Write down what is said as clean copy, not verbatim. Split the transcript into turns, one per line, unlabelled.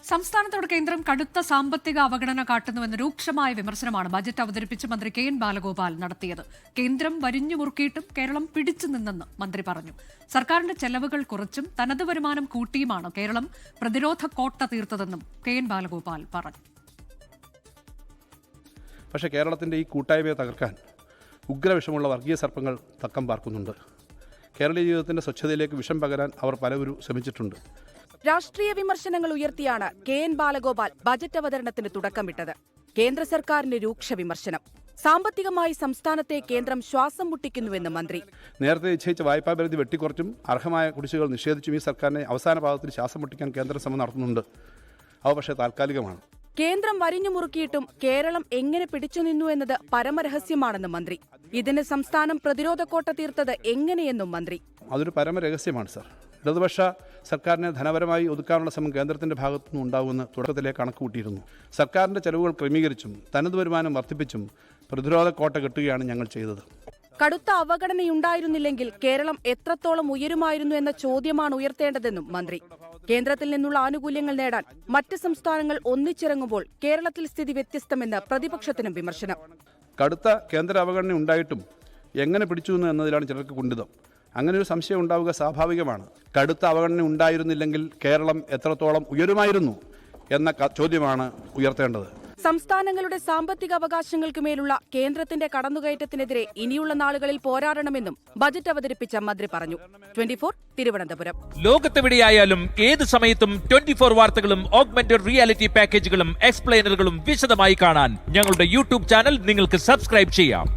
സംസ്ഥാനത്തോട് കേന്ദ്രം കടുത്ത സാമ്പത്തിക അവഗണന കാട്ടുന്നുവെന്ന രൂക്ഷമായ വിമർശനമാണ് ബജറ്റ് അവതരിപ്പിച്ച് മന്ത്രി കെ എൻ ബാലഗോപാൽ നടത്തിയത്. കേന്ദ്രം വരിഞ്ഞു മുറുക്കിയിട്ടും കേരളം പിടിച്ചു നിന്നെന്ന് മന്ത്രി പറഞ്ഞു. സർക്കാരിന്റെ ചെലവുകൾ കുറച്ചും തനത് വരുമാനം കൂട്ടിയുമാണ് കേരളം പ്രതിരോധ കോട്ട തീർത്തതെന്നും കെ എൻ ബാലഗോപാൽ പറഞ്ഞു.
പക്ഷേ കേരളത്തിന്റെ ഈ കൂട്ടായ്മയെ തകർക്കാൻ ഉഗ്രവിഷമുള്ള വർഗീയ സർപ്പങ്ങൾ തക്കം പാർക്കുന്നുണ്ട്. കേരളീയ ജീവിതത്തിന്റെ സ്വച്ഛതയിലേക്ക് വിഷം പകരാൻ അവർ പലവരും ശ്രമിച്ചിട്ടുണ്ട്.
രാഷ്ട്രീയ വിമർശനങ്ങൾ ഉയർത്തിയാണ് കെ എൻ ബാലഗോപാൽ ബജറ്റ് അവതരണത്തിന് തുടക്കമിട്ടത്. കേന്ദ്ര സർക്കാരിന്റെ രൂക്ഷ വിമർശനം. സാമ്പത്തികമായി സംസ്ഥാനത്തെ കേന്ദ്രം ശ്വാസം മുട്ടിക്കുന്നുവെന്ന് മന്ത്രി.
നേരത്തെ നിശ്ചയിച്ച വായ്പാ പരിധി വെട്ടിക്കുറച്ചും അർഹമായ കുടിശ്ശികകൾ നിഷേധിച്ചും ഈ സർക്കാരിനെ അവസാന ഭാഗത്തിൽ ശ്വാസം മുട്ടിക്കാൻ കേന്ദ്ര ശ്രമം നടത്തുന്നുണ്ട്. അവ പക്ഷേ താൽക്കാലികമാണ്.
കേന്ദ്രം വരിഞ്ഞു മുറുക്കിയിട്ടും കേരളം എങ്ങനെ പിടിച്ചുനിന്നു എന്നത് പരമരഹസ്യമാണെന്ന് മന്ത്രി. ഇതിന് സംസ്ഥാനം പ്രതിരോധ കോട്ട തീർത്തത് എങ്ങനെയെന്നും മന്ത്രി.
അതൊരു പരമരഹസ്യമാണ് സർ. ഇടതുപക്ഷ സർക്കാരിനെ ധനപരമായി ഒതുക്കാനുള്ള ശ്രമം കേന്ദ്രത്തിന്റെ ഭാഗത്തുനിന്ന് ഉണ്ടാകുമെന്ന് തുടക്കത്തിലെ കണക്കുകൂട്ടിയിരുന്നു. സർക്കാരിന്റെ ചെലവുകൾ ക്രമീകരിച്ചും തനത് വരുമാനം വർദ്ധിപ്പിച്ചും പ്രതിരോധ കോട്ട കെട്ടുകയാണ് ഞങ്ങൾ ചെയ്തത്.
കടുത്ത അവഗണനയുണ്ടായിരുന്നില്ലെങ്കിൽ കേരളം എത്രത്തോളം ഉയരുമായിരുന്നു എന്ന ചോദ്യമാണ് ഉയർത്തേണ്ടതെന്നും മന്ത്രി. കേന്ദ്രത്തിൽ നിന്നുള്ള ആനുകൂല്യങ്ങൾ നേടാൻ മറ്റ് സംസ്ഥാനങ്ങൾ ഒന്നിച്ചിറങ്ങുമ്പോൾ കേരളത്തിൽ സ്ഥിതി വ്യത്യസ്തമെന്ന് പ്രതിപക്ഷത്തിനും വിമർശനം.
കടുത്ത കേന്ദ്ര അവഗണന ഉണ്ടായിട്ടും എങ്ങനെ പിടിച്ചു എന്നതിലാണ് ചിലർക്ക് കുണ്ഠിതം. അങ്ങനെ ഒരു സംശയം ഉണ്ടാവുക സ്വാഭാവികമാണ്. കടുത്ത അവഗണന ഉണ്ടായിരുന്നില്ലെങ്കിൽ കേരളം എത്രത്തോളം ഉയരുമായിരുന്നു എന്ന ചോദ്യമാണ് ഉയർത്തേണ്ടത്.
സംസ്ഥാനങ്ങളുടെ സാമ്പത്തിക അവകാശങ്ങൾക്ക് മേലുള്ള കേന്ദ്രത്തിന്റെ കടന്നുകയറ്റത്തിനെതിരെ ഇനിയുള്ള നാളുകളിൽ പോരാടണമെന്നും ബജറ്റ് അവതരിപ്പിച്ച മന്ത്രി പറഞ്ഞു. 24 തിരുവനന്തപുരം.
ലോകത്തെവിടെയായാലും ഏത് സമയത്തും 24 വാർത്തകളും ഓഗ്മെന്റഡ് റിയാലിറ്റി പാക്കേജുകളും എക്സ്പ്ലെയിനറുകളും വിശദമായി കാണാൻ ഞങ്ങളുടെ യൂട്യൂബ് ചാനൽ നിങ്ങൾക്ക് സബ്സ്ക്രൈബ് ചെയ്യാം.